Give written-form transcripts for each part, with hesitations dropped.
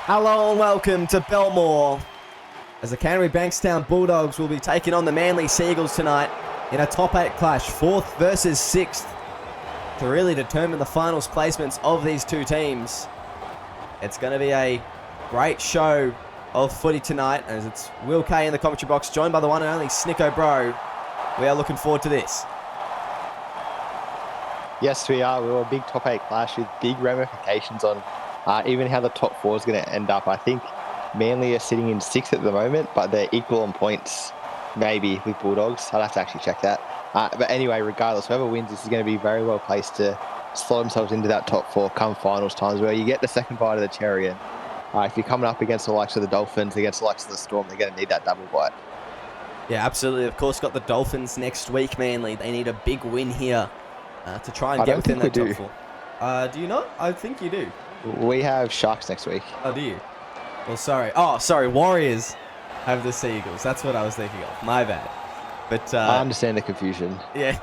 Hello and welcome to Belmore, as the Canterbury Bankstown Bulldogs will be taking on the Manly Seagulls tonight in a top 8 clash, 4th versus 6th, to really determine the finals placements of these two teams. It's going to be a great show of footy tonight, as it's Will Kay in the commentary box, joined by the one and only Snicko Bro. We are looking forward to this. Yes, we are. We were a big top 8 clash with big ramifications on even how the top 4 is going to end up. I think Manly are sitting in 6th at the moment, but they're equal on points, maybe, with Bulldogs. I'll have to actually check that. But anyway, regardless, whoever wins, this is going to be very well placed to slot themselves into that top 4 come finals times, where you get the second bite of the cherry. And if you're coming up against the likes of the Dolphins, against the likes of the Storm, they're going to need that double bite. Yeah, absolutely. Of course, got the Dolphins next week, Manly. They need a big win here to try and get within that top 4. Do you not? I think you do. We have Sharks next week. Oh, do you? Well, sorry. Oh, sorry. Warriors have the Seagulls. That's what I was thinking of. My bad. But I understand the confusion. Yeah.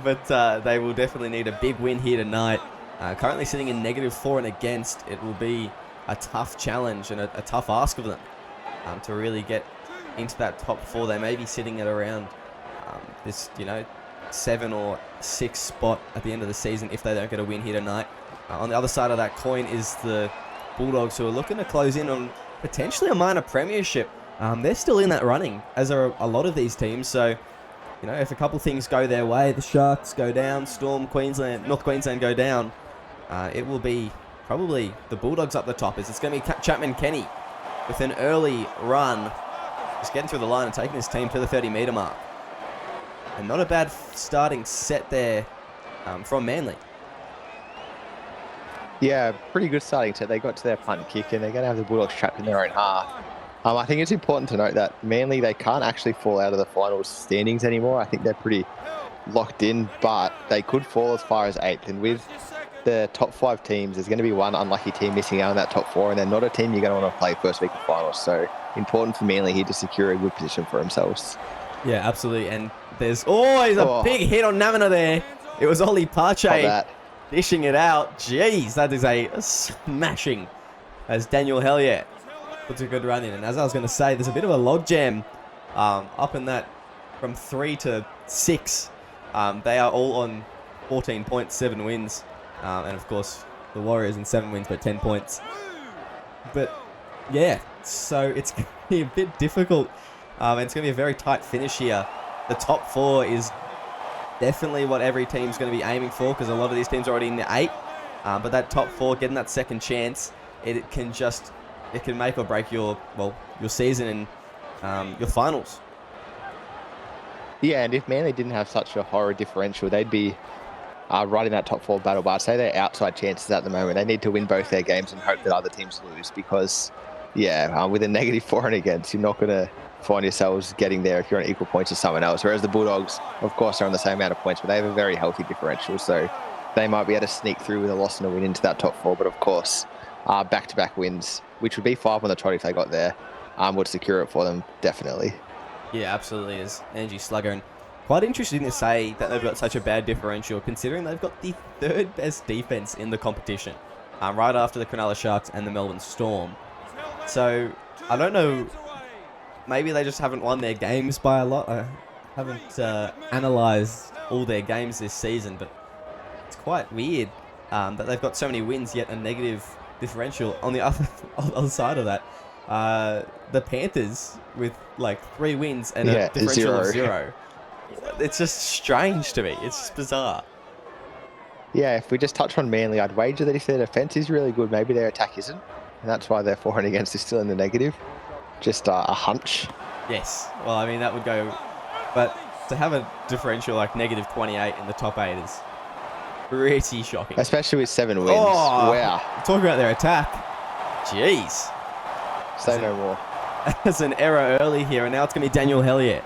but they will definitely need a big win here tonight. Currently sitting in -4 and against. It will be a tough challenge and a tough ask of them to really get into that top 4. They may be sitting at around this, 7 or 6 spot at the end of the season if they don't get a win here tonight. On the other side of that coin is the Bulldogs, who are looking to close in on potentially a minor premiership. They're still in that running, as are a lot of these teams. So, if a couple things go their way, the Sharks go down, Storm, North Queensland go down, it will be probably the Bulldogs up the top. It's going to be Chapman Kenny with an early run, just getting through the line and taking his team to the 30-metre mark. And not a bad starting set there from Manly. Yeah, pretty good starting set. They got to their punt and kick, and they're going to have the Bulldogs trapped in their own half. I think it's important to note that Manly, they can't actually fall out of the finals standings anymore. I think they're pretty locked in, but they could fall as far as 8th. And with the top 5 teams, there's going to be one unlucky team missing out on that top 4, and they're not a team you're going to want to play first week of finals. So important for Manly here to secure a good position for themselves. Yeah, absolutely. And there's always a big hit on Namina there. It was Ollie Pache dishing it out. Jeez, that is a smashing as Daniel Hellier puts a good run in. And as I was going to say, there's a bit of a logjam up in that from 3 to 6. They are all on 14 points, 7 wins. And of course, the Warriors in 7 wins, but 10 points. But yeah, so it's going to be a bit difficult. And it's going to be a very tight finish here. The top 4 is definitely what every team's going to be aiming for, because a lot of these teams are already in the 8. But that top 4, getting that second chance, it can make or break your season and your finals. Yeah, and if Manly didn't have such a horror differential, they'd be right in that top 4 battle. But I'd say they're outside chances at the moment. They need to win both their games and hope that other teams lose, because, with a -4 and against, you're not going to find yourselves getting there if you're on equal points with someone else. Whereas the Bulldogs, of course, are on the same amount of points, but they have a very healthy differential. So they might be able to sneak through with a loss and a win into that top 4. But of course, back-to-back wins, which would be 5 on the trot if they got there, would secure it for them, definitely. Yeah, absolutely is. Angie Slugger. And quite interesting to say that they've got such a bad differential, considering they've got the 3rd best defense in the competition, right after the Cronulla Sharks and the Melbourne Storm. So I don't know, maybe they just haven't won their games by a lot. I haven't analysed all their games this season, but it's quite weird that they've got so many wins yet a negative differential. On the other side of that, the Panthers with 3 wins and a differential of 0. It's just strange to me. It's just bizarre. Yeah, if we just touch on Manly, I'd wager that if their defence is really good, maybe their attack isn't. And that's why their 4 and against is still in the negative. Just a hunch. Yes. Well, I mean, that would go... But to have a differential like -28 in the top 8 is pretty shocking. Especially with 7 wins. Oh, wow. Talking about their attack. Jeez. Say no more. There's an error early here, and now it's going to be Daniel Hellier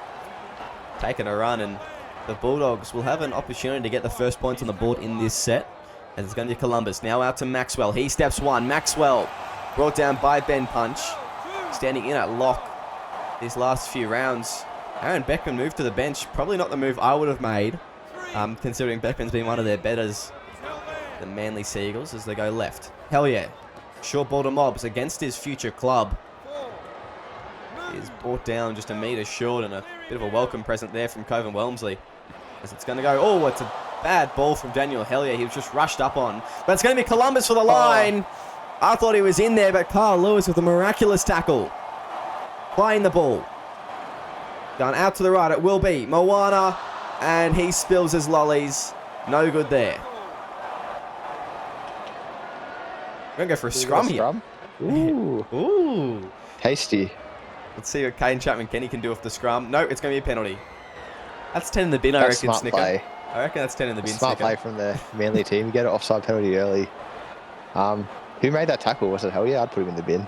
taking a run, and the Bulldogs will have an opportunity to get the first points on the board in this set. And it's going to be Columbus. Now out to Maxwell. He steps 1. Maxwell brought down by Ben Punch. Standing in at lock these last few rounds. Aaron Beckman moved to the bench. Probably not the move I would have made, considering Beckman's been one of their betters. The Manly Seagulls as they go left. Hell yeah. Short ball to Mobs against his future club. He's brought down just a metre short, and a bit of a welcome present there from Coven Wellesley. As it's going to go, oh, it's a bad ball from Daniel Hellier. He was just rushed up on. But it's going to be Columbus for the line. I thought he was in there, but Carl Lewis with a miraculous tackle. Playing the ball. Going out to the right, it will be Moana, and he spills his lollies. No good there. We're going to go for a scrum here. Ooh. Ooh. Tasty. Let's see what Kane Chapman-Kenny can do with the scrum. No, it's going to be a penalty. That's 10 in the bin, I reckon, Smart Snicker. play. I reckon that's 10 in the bin, Smart play from the Manly team. You get an offside penalty early. Who made that tackle? Was it Hellier? I'd put him in the bin.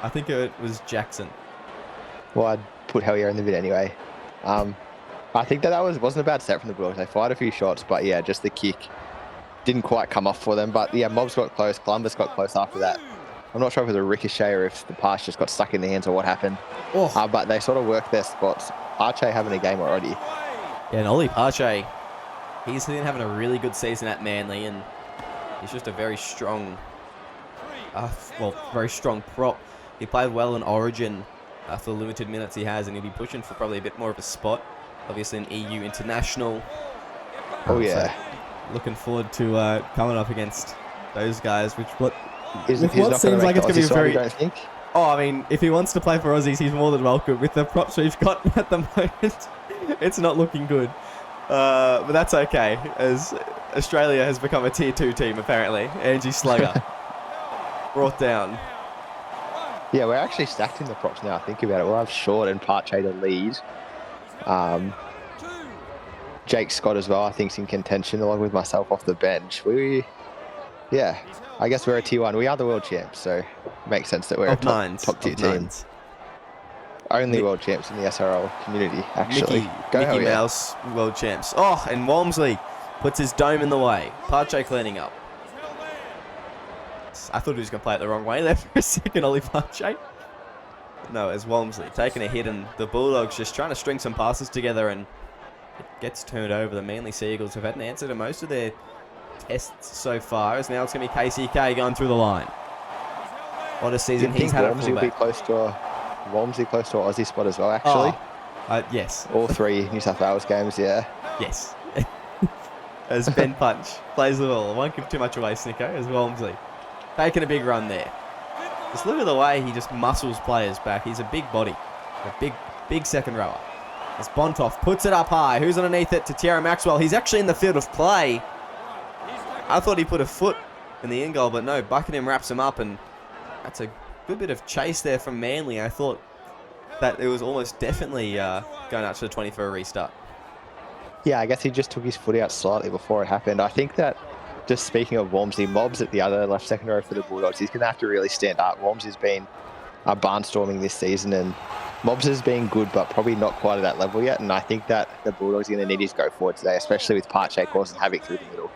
I think it was Jackson. Well, I'd put Hellier in the bin anyway. I think that wasn't a bad set from the Bulldogs. They fired a few shots, but yeah, just the kick didn't quite come off for them. But yeah, Mobs got close. Columbus got close after that. I'm not sure if it was a ricochet or if the pass just got stuck in the hands or what happened. Oh. But they sort of worked their spots. Arche having a game already. Yeah, and Ollie Parche, he's been having a really good season at Manly, and he's just a very strong, very strong prop. He played well in Origin for the limited minutes he has, and he'll be pushing for probably a bit more of a spot. Obviously an EU international. Oh yeah. So looking forward to coming up against those guys, which He's what not seems like it's going to be very... don't think? Oh, I mean, if he wants to play for Aussies, he's more than welcome. With the props we've got at the moment, it's not looking good. But that's okay, as Australia has become a Tier 2 team, apparently. Angie Slugger brought down. Yeah, we're actually stacked in the props now. Think about it. We'll have Short and Parche to lead. Jake Scott as well, I think, is in contention, along with myself off the bench. Yeah, I guess we're a T1. We are the world champs, so it makes sense that we're a top tier team. Only world champs in the SRL community, actually. Mickey Mouse world champs. Oh, and Walmsley puts his dome in the way. Parche cleaning up. I thought he was going to play it the wrong way there for a second, Ollie Parche. No, it's Walmsley taking a hit, and the Bulldogs just trying to string some passes together, and it gets turned over. The Manly Seagulls have had an answer to most of their tests so far, as now it's going to be KCK going through the line. What a season he's had. Walmsley will be close to our Aussie spot as well, actually. Yes. All 3 New South Wales games, yeah. Yes. As Ben Punch plays the ball. I won't give too much away, Snicko, as Walmsley taking a big run there. Just look at the way he just muscles players back. He's a big body. A big second rower. As Bontoff puts it up high. Who's underneath it? To Tierra Maxwell. He's actually in the field of play. I thought he put a foot in the in goal, but no. Buckingham wraps him up, and that's a good bit of chase there from Manly. I thought that it was almost definitely going out to the 20 for a restart. Yeah, I guess he just took his foot out slightly before it happened. I think that, just speaking of Walmsley, Mobs at the other left second row for the Bulldogs, he's going to have to really stand up. Walmsley has been barnstorming this season, and Mobs has been good, but probably not quite at that level yet. And I think that the Bulldogs are going to need his go forward today, especially with Parche causing havoc through the middle.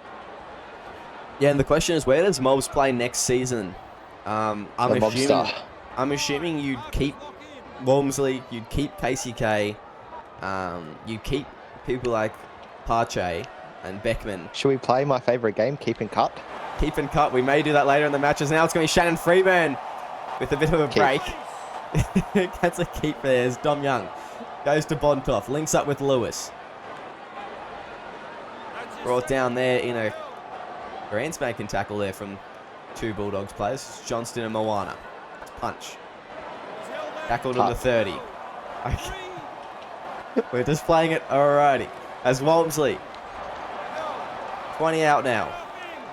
Yeah, and the question is, where does Mobs play next season? I'm assuming you'd keep Walmsley, you'd keep KCK, you'd keep people like Parche and Beckman. Should we play my favourite game, Keep and Cut? Keep and Cut. We may do that later in the matches. Now it's going to be Shannon Freeburn with a bit of a break. That's a keep there as Dom Young goes to Bontoff, links up with Lewis. Brought down there in a grand spanking tackle there from 2 Bulldogs players, Johnston and Moana. It's Punch. Tackled to the 30. Okay. We're just playing it alrighty. As Walmsley. 20 out now.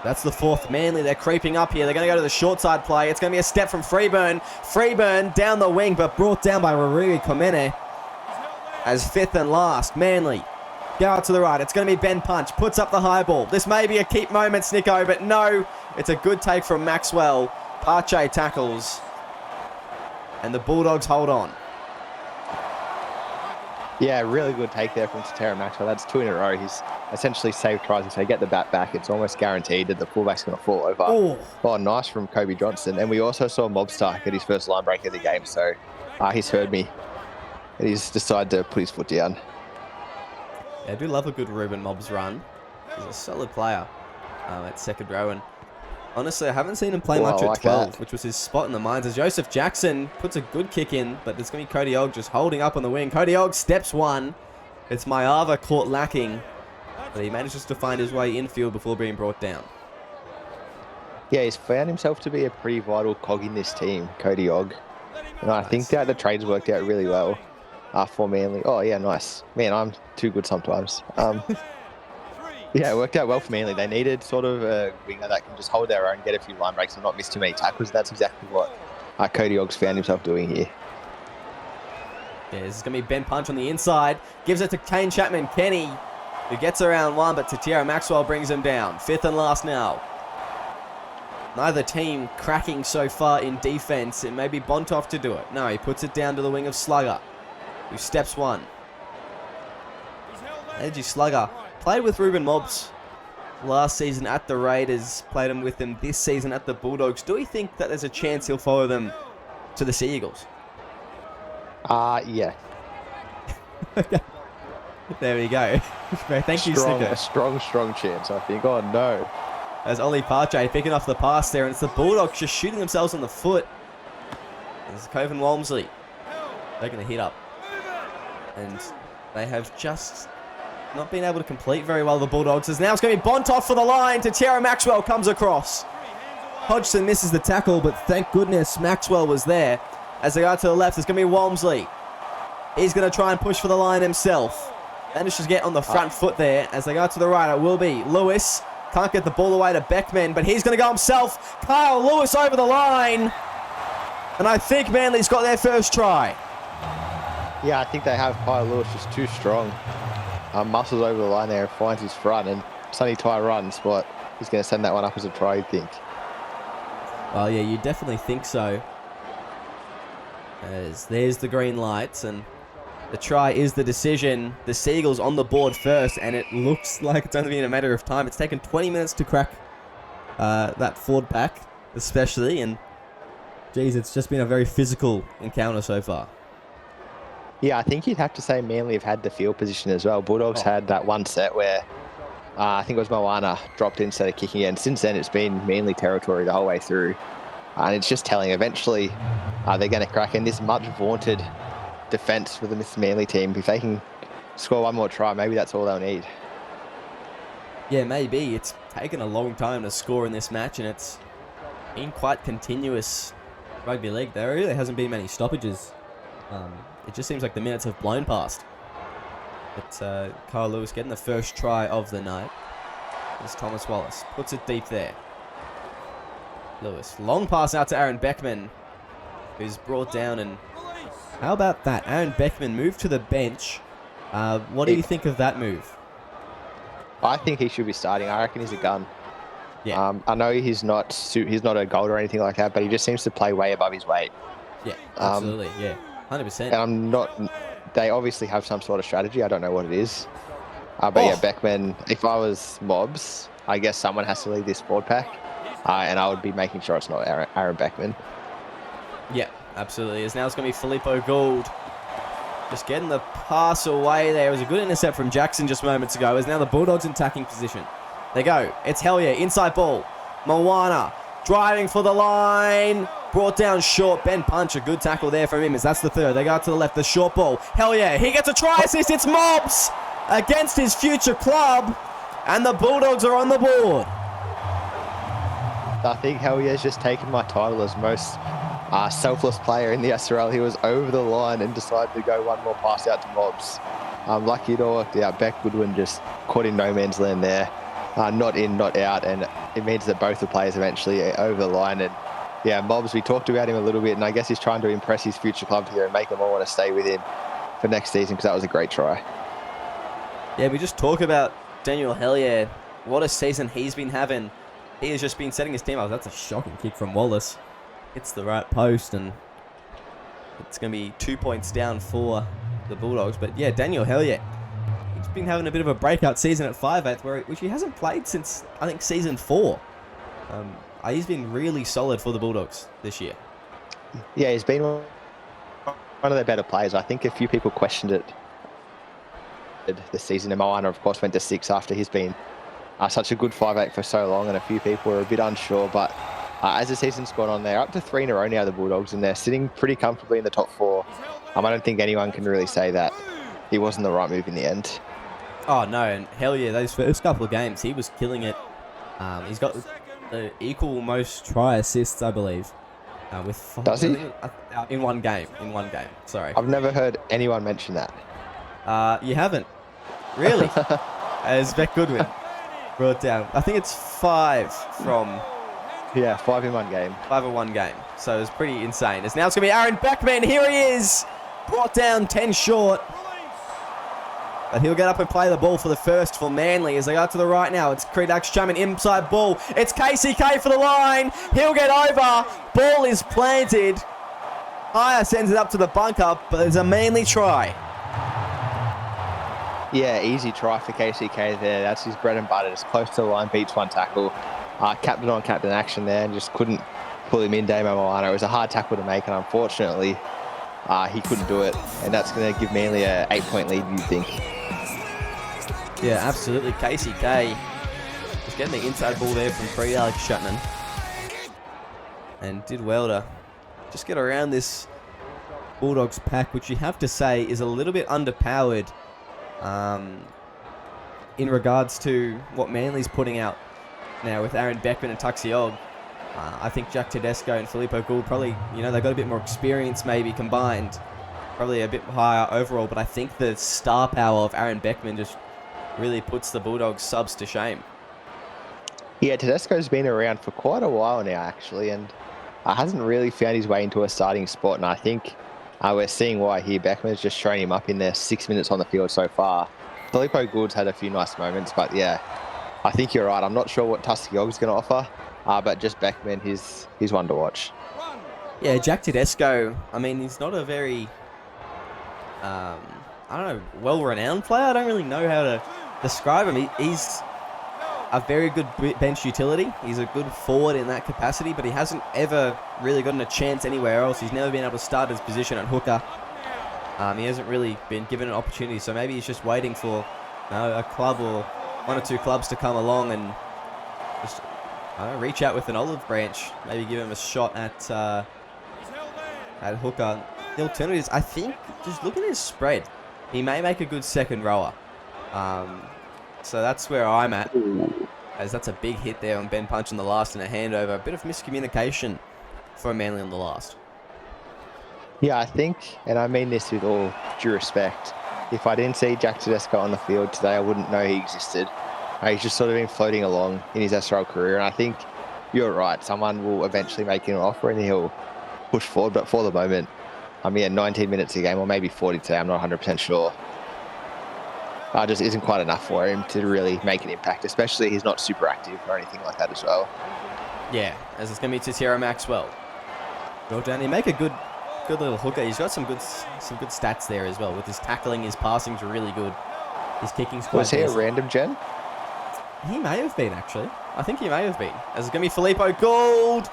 That's the 4th. Manly, they're creeping up here. They're going to go to the short side play. It's going to be a step from Freeburn. Freeburn down the wing, but brought down by Rariri Komene. As 5th and last, Manly go out to the right. It's going to be Ben Punch. Puts up the high ball. This may be a keep moment, Snicko, but no. It's a good take from Maxwell. Parche tackles. And the Bulldogs hold on. Yeah, really good take there from Tierra Maxwell. That's 2 in a row. He's essentially saved tries, and so get the bat back. It's almost guaranteed that the fullback's going to fall over. Oh, nice from Kobe Johnson. And we also saw Mobstar get his first line break of the game, so he's heard me. And he's decided to put his foot down. Yeah, I do love a good Ruben Mobs run. He's a solid player at second row. And Honestly, I haven't seen him play Well, much I at like 12, that. which was his spot in the mines. As Joseph Jackson puts a good kick in, but there's going to be Cody Ogg just holding up on the wing. Cody Ogg steps one. It's Mayava caught lacking, but he manages to find his way infield before being brought down. Yeah, he's found himself to be a pretty vital cog in this team, Cody Ogg. And I think that the trades worked out really well for Manly. Oh, yeah, nice. Man, I'm too good sometimes. Yeah, it worked out well for Manly. They needed sort of a winger that can just hold their own, get a few line breaks and not miss too many tackles. That's exactly what Cody Ogg's found himself doing here. Yeah, this is going to be Ben Punch on the inside. Gives it to Kane Chapman Kenny, who gets around one, but Tatiera Maxwell brings him down. Fifth and last now. Neither team cracking so far in defense. It may be Bontoff to do it. No, he puts it down to the wing of Slugger, who steps one. Edgy Slugger played with Ruben Mobbs last season at the Raiders. Played him with them this season at the Bulldogs. Do we think that there's a chance he'll follow them to the Sea Eagles? Yeah. There we go. Thank you, Snicker. A strong chance, I think. Oh, no. As Ollie Partray picking off the pass there, and it's the Bulldogs just shooting themselves on the foot. There's Coven Walmsley taking the hit up. And they have just not been able to complete very well, the Bulldogs. As now it's going to be Bontoff for the line. Tatiera Maxwell comes across. Hodgson misses the tackle, but thank goodness Maxwell was there. As they go to the left, it's going to be Walmsley. He's going to try and push for the line himself. Manages to get on the front foot there. As they go to the right, it will be Lewis. Can't get the ball away to Beckman, but he's going to go himself. Kyle Lewis over the line. And I think Manly's got their first try. Yeah, I think they have. Kyle Lewis just too strong. Muscles over the line there, finds his front, and Sonny Ty runs, but he's going to send that one up as a try, you'd think. Well, yeah, you definitely think so. As there's the green lights, and the try is the decision. The Seagulls on the board first, and it looks like it's only been a matter of time. It's taken 20 minutes to crack that forward pack, especially, and geez, it's just been a very physical encounter so far. Yeah, I think you'd have to say Manly have had the field position as well. Bulldogs had that one set where I think it was Moana dropped instead of kicking in. Since then, it's been Manly territory the whole way through. And it's just telling eventually they're going to crack in this much vaunted defence for this Manly team. If they can score one more try, maybe that's all they'll need. Yeah, maybe. It's taken a long time to score in this match, and it's been quite continuous rugby league. There really hasn't been many stoppages. It just seems like the minutes have blown past. But Kyle Lewis getting the first try of the night. As Thomas Wallace puts it deep there. Lewis, long pass out to Aaron Beckman, who's brought down, and how about that? Aaron Beckman moved to the bench. What do you think of that move? I think he should be starting. I reckon he's a gun. Yeah. I know he's not a gold or anything like that, but he just seems to play way above his weight. Yeah, absolutely. Yeah, 100%. And they obviously have some sort of strategy. I don't know what it is. But yeah, Beckman, if I was Mobs, I guess someone has to lead this forward pack. And I would be making sure it's not Aaron Beckman. Yeah, absolutely. As now it's going to be Filippo Gould. Just getting the pass away there. It was a good intercept from Jackson just moments ago. As now the Bulldogs in attacking position. They go. It's Hellier. Inside ball. Moana driving for the line. Brought down short. Ben Punch. A good tackle there from him as that's the third. They go out to the left. The short ball. Hellier. He gets a try assist. It's Mobs against his future club. And the Bulldogs are on the board. I think Hellier's just taken my title as most selfless player in the SRL. He was over the line and decided to go one more pass out to Mobs. Lucky it all worked out. Beck Goodwin just caught in no man's land there. Not in, not out, and it means that both the players eventually over the line. And yeah, Mobs, we talked about him a little bit, and I guess he's trying to impress his future club here and make them all want to stay with him for next season because that was a great try. Yeah, we just talk about Daniel Hellier. What a season he's been having. He has just been setting his team up. That's a shocking kick from Wallace. Hits the right post, and it's going to be 2 points down for the Bulldogs. But yeah, Daniel Hellier, he's been having a bit of a breakout season at 5'8", which he hasn't played since, I think, season 4. He's been really solid for the Bulldogs this year. Yeah, he's been one of their better players. I think a few people questioned it this season, and Moana, of course, went to 6 after he's been such a good 5'8" for so long, and a few people were a bit unsure. But as the season's gone on, they're up to 3 in a row now, the Bulldogs, and they're sitting pretty comfortably in the top 4. I don't think anyone can really say that it wasn't the right move in the end. Oh, no, and hell yeah, those first couple of games, he was killing it. He's got the equal most try assists, I believe. With 5, Does he? In one game, sorry. I've never heard anyone mention that. You haven't? Really? As Beck Goodwin brought down. I think it's 5 from... Yeah, 5 in one game. 5 in one game. So it's pretty insane. As now it's going to be Aaron Beckman. Here he is. Brought down 10 short. But he'll get up and play the ball for the first for Manly as they go to the right now. It's Credax Chapman inside ball. It's KCK for the line. He'll get over. Ball is planted. Hire sends it up to the bunker, but there's a Manly try. Yeah, easy try for KCK there. That's his bread and butter. Just close to the line, beats one tackle. Captain on captain action there and just couldn't pull him in, Damo Moana. It was a hard tackle to make, and unfortunately, he couldn't do it. And that's going to give Manly a 8-point lead, you'd think. Yeah, absolutely. KCK just getting the inside ball there from Credax Chapman. And did well to just get around this Bulldogs pack, which you have to say is a little bit underpowered in regards to what Manly's putting out now with Aaron Beckman and Tuxiog. I think Jack Tedesco and Filippo Gould probably, they've got a bit more experience maybe combined. Probably a bit higher overall, but I think the star power of Aaron Beckman just really puts the Bulldogs subs to shame. Yeah, Tedesco's been around for quite a while now, actually, and hasn't really found his way into a starting spot, and I think we're seeing why here. Beckman's just shown him up in there 6 minutes on the field so far. Filippo Gould's had a few nice moments, but yeah, I think you're right. I'm not sure what Tuxiog's going to offer, but just Beckman, he's one to watch. Yeah, Jack Tedesco, he's not a very, well-renowned player. I don't really know how to describe him. He's a very good bench utility. He's a good forward in that capacity, but he hasn't ever really gotten a chance anywhere else. He's never been able to start his position at hooker. He hasn't really been given an opportunity, so maybe he's just waiting for a club or 1 or 2 clubs to come along and just reach out with an olive branch, maybe give him a shot at hooker. The alternative is, I think, just look at his spread. He may make a good second rower. So that's where I'm at, as that's a big hit there on Ben Punch in the last and a handover. A bit of miscommunication for Manly on the last. Yeah, I think, and I mean this with all due respect, if I didn't see Jack Tedesco on the field today, I wouldn't know he existed. He's just sort of been floating along in his SRL career, and I think you're right. Someone will eventually make him an offer and he'll push forward, but for the moment, 19 minutes a game, or maybe 40 today, I'm not 100% sure. Just isn't quite enough for him to really make an impact, especially he's not super active or anything like that as well. Yeah, as it's going to be Titera Maxwell. Well done. He make a good little hooker. He's got some good stats there as well. With his tackling, his passing's really good. His kicking's quite decent. Was he a random gen? He may have been, actually. I think he may have been. As it's going to be Filippo Gould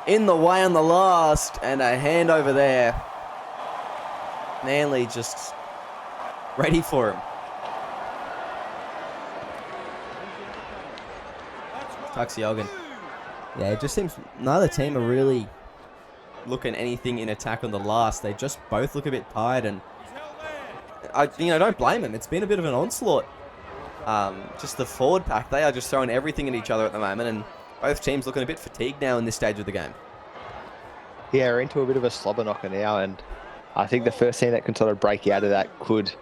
in the way on the last, and a hand over there. Manly just ready for him. Tuxiogan. Yeah, it just seems neither team are really looking anything in attack on the last. They just both look a bit tired, and I don't blame them. It's been a bit of an onslaught. Just the forward pack, they are just throwing everything at each other at the moment, and both teams looking a bit fatigued now in this stage of the game. Yeah, we're into a bit of a slobber knocker now, and I think the first team that can sort of break out of that could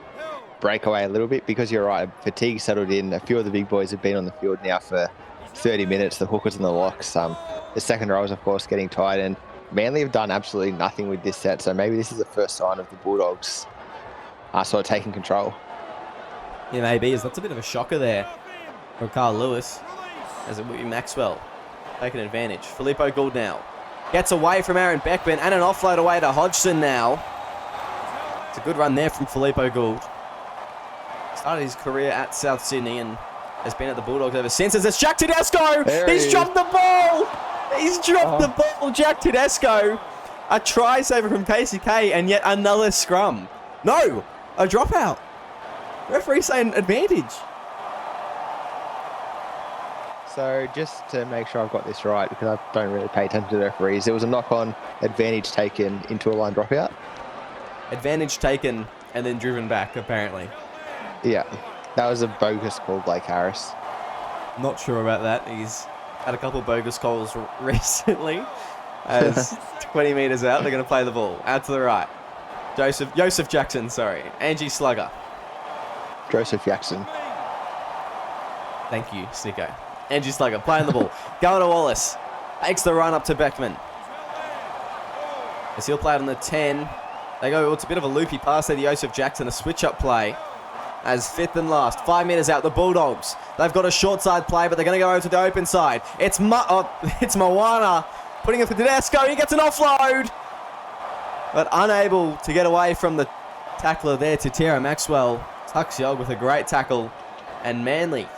break away a little bit, because you're right, fatigue settled in. A few of the big boys have been on the field now for 30 minutes, the hookers and the locks. The second rows, of course, getting tired, and Manly have done absolutely nothing with this set, so maybe this is the first sign of the Bulldogs sort of taking control. Yeah, maybe. That's a bit of a shocker there from Carl Lewis, as it would be Maxwell taking advantage. Filippo Gould now gets away from Aaron Beckman, and an offload away to Hodgson now. It's a good run there from Filippo Gould. Started his career at South Sydney and has been at the Bulldogs ever since. As it's Jack Tedesco! He's dropped the ball! He's dropped the ball, Jack Tedesco. A try saver from KCK, and yet another scrum. No! A dropout. Referee saying advantage. So just to make sure I've got this right, because I don't really pay attention to the referees, there was a knock-on, advantage taken into a line dropout. Advantage taken and then driven back, apparently. Yeah, that was a bogus call, Blake Harris. Not sure about that. He's had a couple of bogus calls recently. As 20 metres out, they're going to play the ball. Out to the right. Joseph Jackson, sorry. Angie Slugger. Joseph Jackson. Thank you, Snicko. Angie Slugger playing the ball. Going to Wallace. Takes the run up to Beckman. As he'll play it on the 10. They go, it's a bit of a loopy pass there to Joseph Jackson. A switch-up play. As fifth and last. 5 metres out, the Bulldogs. They've got a short side play, but they're going to go over to the open side. It's Moana. Putting it for Tedesco. He gets an offload. But unable to get away from the tackler there, Tierra Maxwell. Tucks Yog with a great tackle. And Manly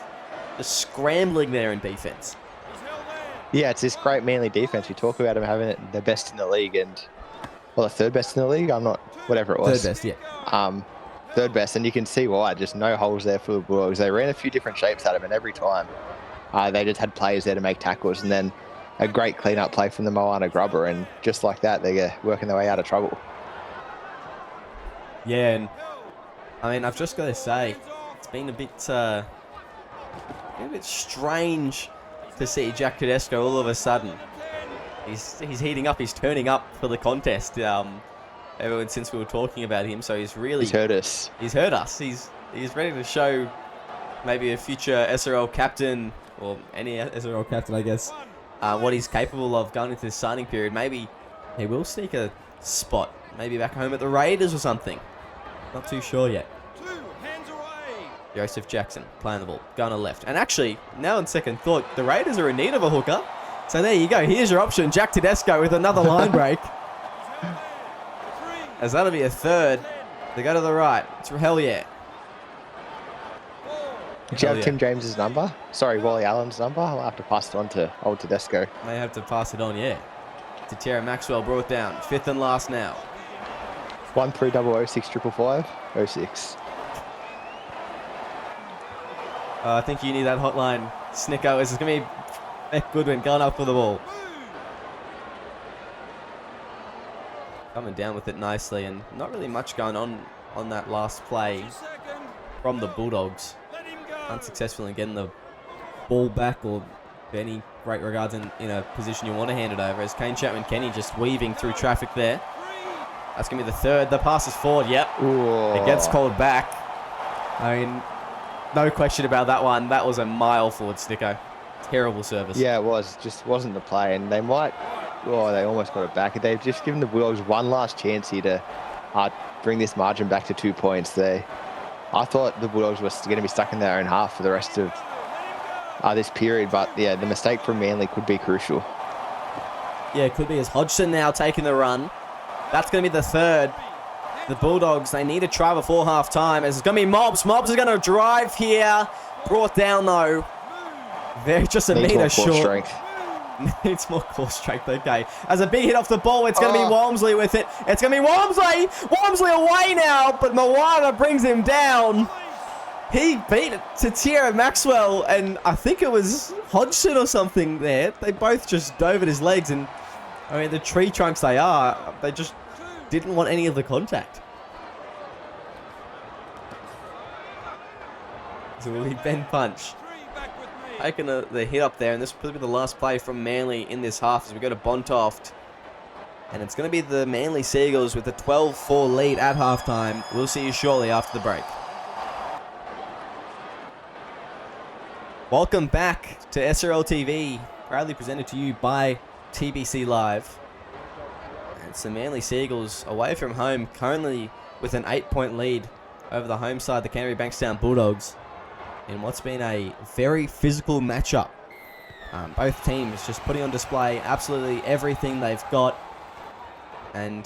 just scrambling there in defence. Yeah, it's this great Manly defence. We talk about them having it the best in the league and, well, the third best in the league. I'm not, whatever it was. Third best, yeah. Third best, and you can see why. Just no holes there for the Bulldogs. They ran a few different shapes at them, and every time they just had players there to make tackles, and then a great clean-up play from the Moana grubber, and just like that, they're working their way out of trouble. Yeah, and I mean, I've just got to say, it's been a bit strange to see Jack Tedesco all of a sudden. He's heating up, he's turning up for the contest. Everyone since we were talking about him, so he's hurt us. He's hurt us. He's ready to show maybe a future SRL captain, or any SRL captain, I guess, what he's capable of going into this signing period. Maybe he will sneak a spot, maybe back home at the Raiders or something. Not too sure yet. Joseph Jackson playing the ball, going to left. And actually, now in second thought, the Raiders are in need of a hooker. So there you go. Here's your option. Jack Tedesco with another line break. As that'll be a third. They go to the right. It's hell yeah. Do you have Tim James's number? Sorry, Wally Allen's number? I'll have to pass it on to old Tedesco. May have to pass it on, yeah. To Tierra Maxwell, brought down. Fifth and last now. 1300655506. I think you need that hotline, Snicko. This is going to be Beck Goodwin going up for the ball. Coming down with it nicely, and not really much going on that last play from the Bulldogs. Unsuccessful in getting the ball back or any great regards in a position you want to hand it over, as Kane Chapman-Kenny just weaving through traffic there. That's going to be the third. The pass is forward. Yep. Ooh. It gets called back. I mean, no question about that one. That was a mile forward, Snicko. Terrible service. Yeah, it was. Just wasn't the play. And they might... Oh, they almost got it back. They've just given the Bulldogs one last chance here to bring this margin back to 2 points. I thought the Bulldogs were going to be stuck in their own half for the rest of this period. But, yeah, the mistake from Manly could be crucial. Yeah, it could be, as Hodgson now taking the run. That's going to be the third. The Bulldogs, they need a try before half-time. As it's going to be Mobs. Mobs is going to drive here. Brought down, though. They're just a metre short. Strength. Needs more core strength, okay. As a big hit off the ball, it's going to be Walmsley with it. It's going to be Walmsley! Walmsley away now, but Moana brings him down. He beat it to Tierra Maxwell, and I think it was Hodgson or something there. They both just dove at his legs, and I mean, the tree trunks they just didn't want any of the contact. So will be Ben Punch taking the hit up there, and this will be the last play from Manly in this half as we go to Bontoft. And it's going to be the Manly Seagulls with a 12-4 lead at halftime. We'll see you shortly after the break. Welcome back to SRL TV, proudly presented to you by TBC Live. And it's the Manly Seagulls away from home, currently with an 8-point lead over the home side, the Canterbury Bankstown Bulldogs, in what's been a very physical matchup. Both teams just putting on display absolutely everything they've got, and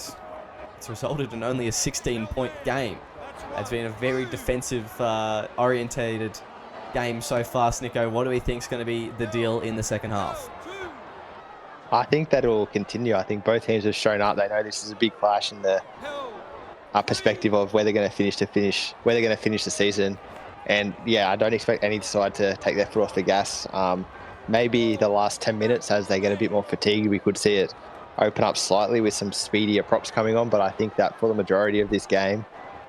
it's resulted in only a 16-point game. It's been a very defensive orientated game so far. Snicko, what do we think is going to be the deal in the second half? I think that will continue. I think both teams have shown up. They know this is a big clash in the perspective of where they're going to finish where they're going to finish the season. And yeah, I don't expect any side to take their foot off the gas. maybe the last 10 minutes, as they get a bit more fatigued, we could see it open up slightly with some speedier props coming on. But I think that for the majority of this game,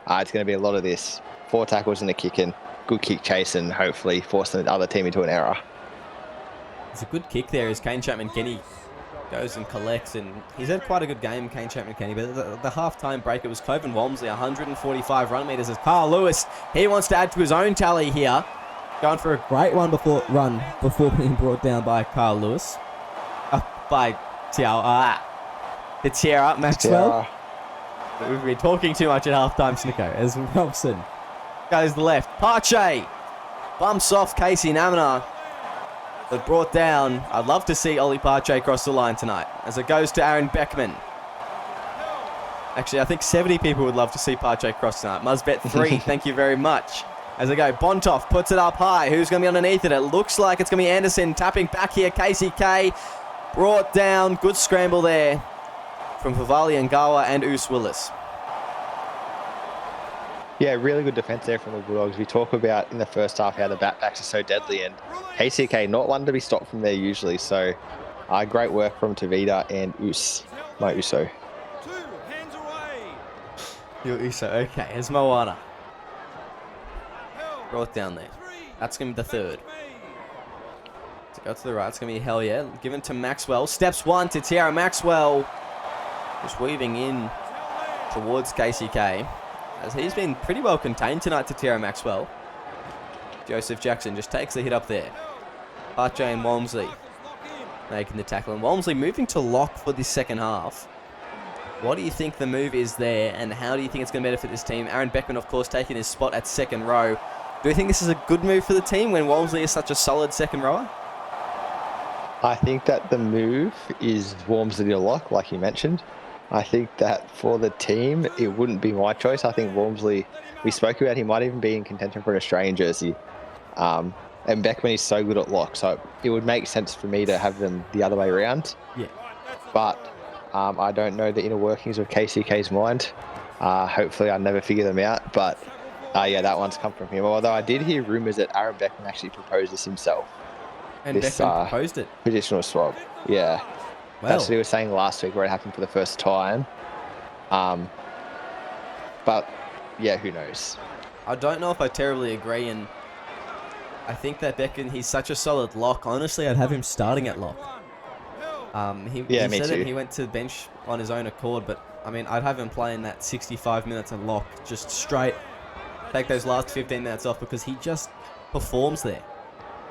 it's going to be a lot of this 4 tackles and a kick and good kick chase, and hopefully force the other team into an error. It's a good kick there as Kane Chapman-Kenny goes and collects, and he's had quite a good game, Kane Chapman-Kenny, but the half-time break, it was Coven Walmsley, 145 run meters as Carl Lewis. He wants to add to his own tally here. Going for a great one before being brought down by Carl Lewis. By Tiara Maxwell. We've been talking too much at half-time, Snicko, as Robson goes left. Pache bumps off Casey Namina, but brought down. I'd love to see Ollie Pache cross the line tonight as it goes to Aaron Beckman. Actually, I think 70 people would love to see Pache cross tonight. Muzbet 3, thank you very much. As they go, Bontoff puts it up high. Who's going to be underneath it? It looks like it's going to be Anderson tapping back here. KCK brought down. Good scramble there from Favali Ngawa and Oos Willis. Yeah, really good defence there from the Bulldogs. We talk about in the first half how the backbacks are so deadly, and KCK not one to be stopped from there usually. So great work from Tavita and my Uso. Your Uso, okay. Here's Moana. Brought down there. That's going to be the third. To go to the right, it's going to be Hell Yeah. Given to Maxwell. Steps 1 to Tiara Maxwell. Just weaving in towards KCK. As he's been pretty well contained tonight to Tiara Maxwell. Joseph Jackson just takes the hit up there. Pache and Walmsley making the tackle. And Walmsley moving to lock for this second half. What do you think the move is there, and how do you think it's going to benefit this team? Aaron Beckman, of course, taking his spot at second row. Do you think this is a good move for the team when Walmsley is such a solid second rower? I think that the move is Walmsley to lock, like you mentioned. I think that for the team, it wouldn't be my choice. I think Walmsley, we spoke about, he might even be in contention for an Australian jersey. And Beckman is so good at lock, so it would make sense for me to have them the other way around. Yeah. But I don't know the inner workings of KCK's mind. Hopefully I never figure them out. But yeah, that one's come from him. Although I did hear rumours that Aaron Beckman actually proposed this himself. And this, Beckman proposed it? Positional swap. Yeah. Well. That's what he was saying last week where it happened for the first time. But yeah, who knows? I don't know if I terribly agree, and I think that Beckman, he's such a solid lock. Honestly, I'd have him starting at lock. He me said too. it, he went to the bench on his own accord, but I mean, I'd have him playing that 65 minutes at lock, just straight. Take those last 15 minutes off because he just performs there.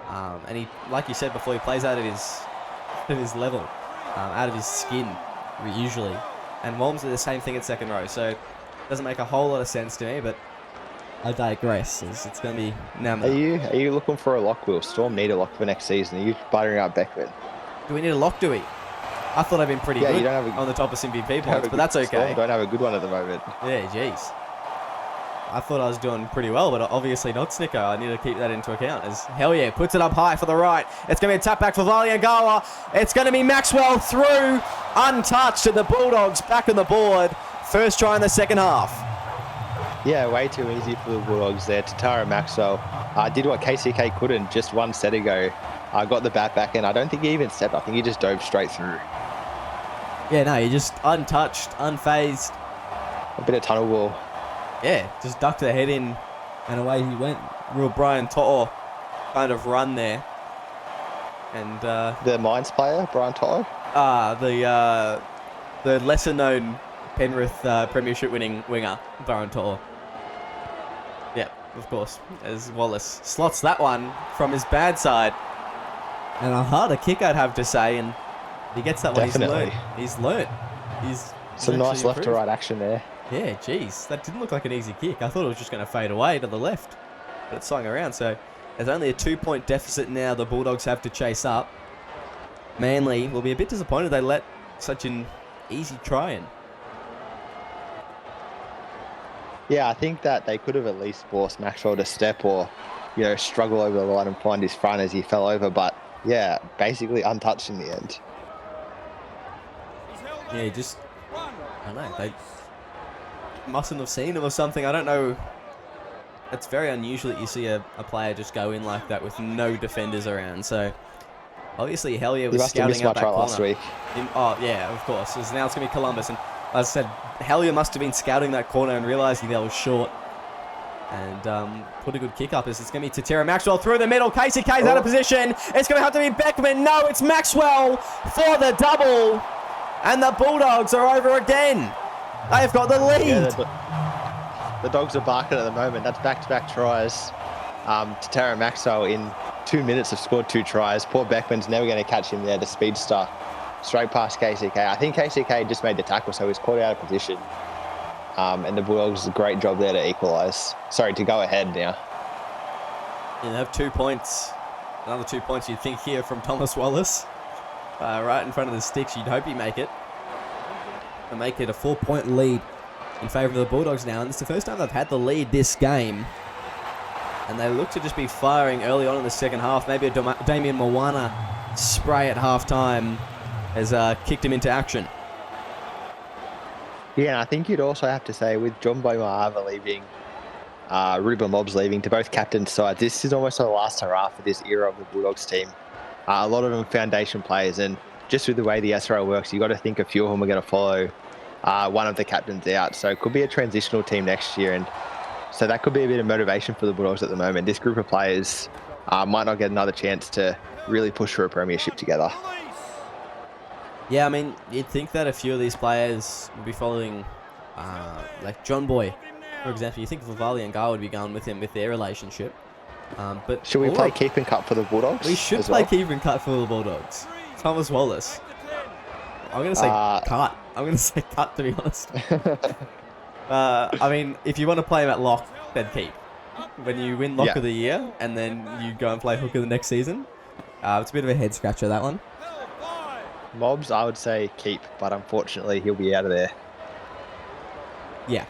And he, like you said before, he plays out at his level, out of his skin, usually. And Walmsley the same thing at second row, so it doesn't make a whole lot of sense to me, but I digress. It's going to be Namina. Are you looking for a lock, Will? Storm need a lock for next season. Are you buttering up Beckman? Do we need a lock, do we? I thought I've been pretty good on the top of MVP points, but that's okay. Storm don't have a good one at the moment. Yeah, jeez. I thought I was doing pretty well, but obviously not, Snicko. I need to keep that into account. As Hell Yeah puts it up high for the right. It's going to be a tap back for Valiangawa. It's going to be Maxwell through, untouched, and the Bulldogs back on the board. First try in the second half. Yeah, way too easy for the Bulldogs there. Tatara Maxwell did what KCK couldn't just one set ago. Got the bat back in. I don't think he even stepped. I think he just dove straight through. Yeah, no, he just untouched, unfazed. A bit of tunnel ball. Yeah, just ducked the head in and away he went. Real Brian To'o kind of run there. And the Mines player, Brian To'o? The lesser known Penrith Premiership winning winger, Brian To'o. Yeah, of course. As Wallace slots that one from his bad side. And a harder kick, I'd have to say, and he gets that Definitely. one. He's learnt. He's some nice left to right action there. Yeah, geez, that didn't look like an easy kick. I thought it was just going to fade away to the left, but it swung around. So there's only a 2-point deficit now the Bulldogs have to chase up. Manly will be a bit disappointed they let such an easy try in. Yeah, I think that they could have at least forced Maxwell to step or, struggle over the line and find his front as he fell over. But yeah, basically untouched in the end. Yeah, I don't know, they mustn't have seen him or something. I don't know. It's very unusual that you see a player just go in like that with no defenders around. So Obviously, Hellier He was must have missed scouting my out that try corner. last week. Oh, yeah, of course. So now it's going to be Columbus. And as I said, Hellier must have been scouting that corner and realising that was short. And put a good kick up as it's going to be Tatera Maxwell through the middle. KCK's out of position. It's going to have to be Beckman. No, it's Maxwell for the double. And the Bulldogs are over again. They've got the lead. Yeah, the Dogs are barking at the moment. That's back-to-back tries. Tatera Maxwell in 2 minutes have scored 2 tries. Poor Beckman's never going to catch him there. The speedster straight past KCK. I think KCK just made the tackle, so he's caught out of position. And the Bulldogs did a great job there to equalise. Sorry, to go ahead now. You have 2 points. Another 2 points you'd think here from Thomas Wallace. Right in front of the sticks. You'd hope he'd make it. And make it a 4-point lead in favour of the Bulldogs now. And it's the first time they've had the lead this game. And they look to just be firing early on in the second half. Maybe a Damien Moana spray at half-time has kicked him into action. Yeah, and I think you'd also have to say with John Boimava leaving, Ruben Mobbs leaving to both captains' sides, this is almost the last hurrah for this era of the Bulldogs team. A lot of them foundation players, and just with the way the SRL works, you've got to think a few of them are going to follow one of the captains out. So it could be a transitional team next year, and so that could be a bit of motivation for the Bulldogs at the moment. This group of players might not get another chance to really push for a premiership together. Yeah, I mean, you'd think that a few of these players would be following, like John Boy, for example. You think Vivali and Gar would be going with him with their relationship. But should we play keep and cut for the Bulldogs? We should play keep and cut for the Bulldogs. Thomas Wallace. I'm going to say cut. I'm going to say cut, to be honest. I mean, if you want to play him at lock, then keep. When you win lock of the year, and then you go and play hooker the next season. It's a bit of a head scratcher, that one. Mobbs, I would say keep, but unfortunately he'll be out of there. Yeah.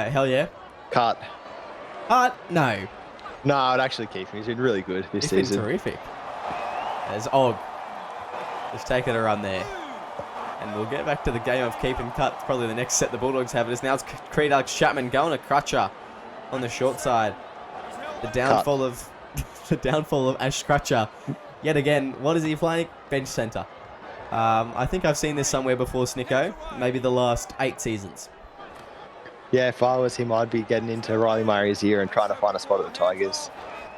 Hell yeah. Cut. Cut? No. No, I'd actually keep him. He's been really good this season. He's been terrific. There's Og. Just taking a run there. And we'll get back to the game of keep and cut. Probably the next set the Bulldogs have. It is now it's Creed Alex Chapman going to Crutcher on the short side. The downfall of Ash Crutcher. Yet again, what is he playing? Bench centre. I think I've seen this somewhere before, Snicko. Maybe the last 8 seasons. Yeah, if I was him, I'd be getting into Riley Murray's ear and trying to find a spot at the Tigers.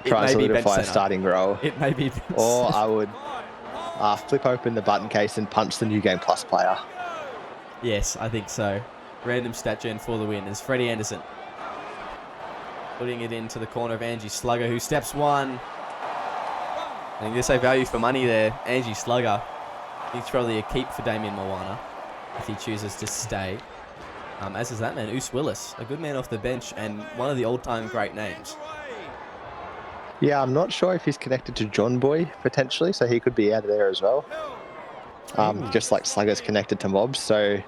Try and solidify a starting role. It may be. Or I would flip open the button case and punch the New Game Plus player. Yes, I think so. Random stat gen for the win is Freddie Anderson. Putting it into the corner of Angie Slugger, who steps one. I think they say value for money there. Angie Slugger. I think it's probably a keep for Damien Moana if he chooses to stay. As is that man, Oos Willis. A good man off the bench and one of the all-time great names. Yeah, I'm not sure if he's connected to John Boy, potentially, so he could be out of there as well. Just like Slugger's connected to Mobbs. So,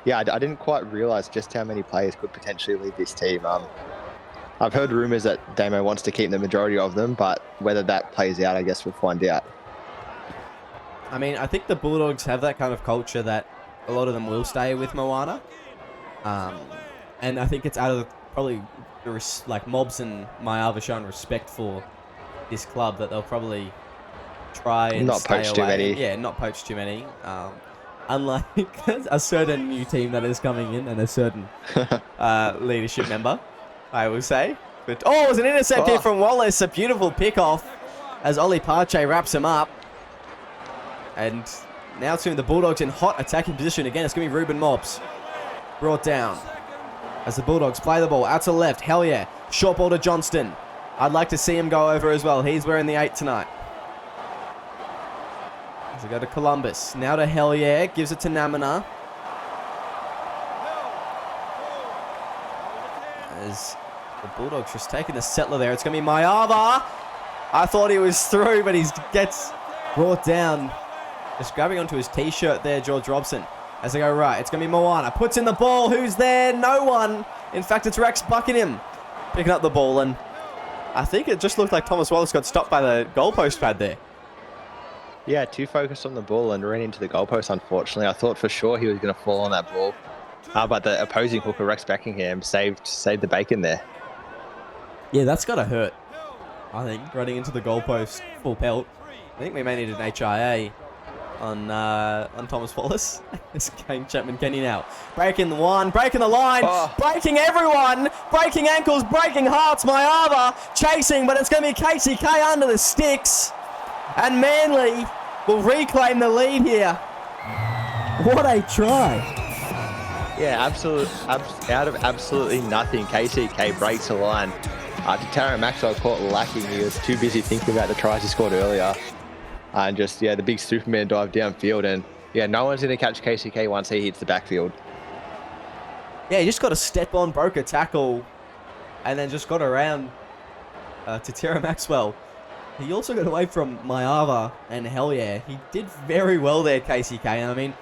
yeah, I didn't quite realise just how many players could potentially leave this team. I've heard rumours that Damo wants to keep the majority of them, but whether that plays out, I guess we'll find out. I mean, I think the Bulldogs have that kind of culture that a lot of them will stay with Moana. And I think it's out of probably like Mobbs and Mayava showing respect for this club that they'll probably try and not stay poach away. too many. Yeah, not poach too many. Unlike a certain new team that is coming in and a certain leadership member, I will say. But it was an intercept here from Wallace. A beautiful pick off as Ollie Pache wraps him up. And now seeing the Bulldogs in hot attacking position again. It's going to be Ruben Mobbs. Brought down as the Bulldogs play the ball out to the left. Hell yeah. Short ball to Johnston. I'd like to see him go over as well. He's wearing the 8 tonight. As we go to Columbus. Now to Hell yeah. Gives it to Namina. As the Bulldogs just taking the settler there. It's going to be Mayava. I thought he was through, but he gets brought down. Just grabbing onto his t-shirt there, George Robson. As they go right, it's going to be Moana. Puts in the ball. Who's there? No one. In fact, it's Rex Buckingham picking up the ball. And I think it just looked like Thomas Wallace got stopped by the goalpost pad there. Yeah, too focused on the ball and ran into the goalpost, unfortunately. I thought for sure he was going to fall on that ball. But the opposing hooker, Rex Buckingham, saved the bacon there. Yeah, that's got to hurt. I think, running into the goalpost full pelt. I think we may need an HIA on Thomas Wallace. It's Kane Chapman-Kenny now. Breaking the one, breaking the line, breaking everyone, breaking ankles, breaking hearts. Mayava chasing, but it's going to be KCK under the sticks. And Manly will reclaim the lead here. What a try. Yeah, out of absolutely nothing, KCK breaks the line. Tara Maxwell caught lacking. He was too busy thinking about the tries he scored earlier. And just, the big Superman dive downfield. And, no one's going to catch KCK once he hits the backfield. Yeah, he just got a step on, broke a tackle, and then just got around to Tara Maxwell. He also got away from Mayava, and hell yeah, he did very well there, KCK. And I mean,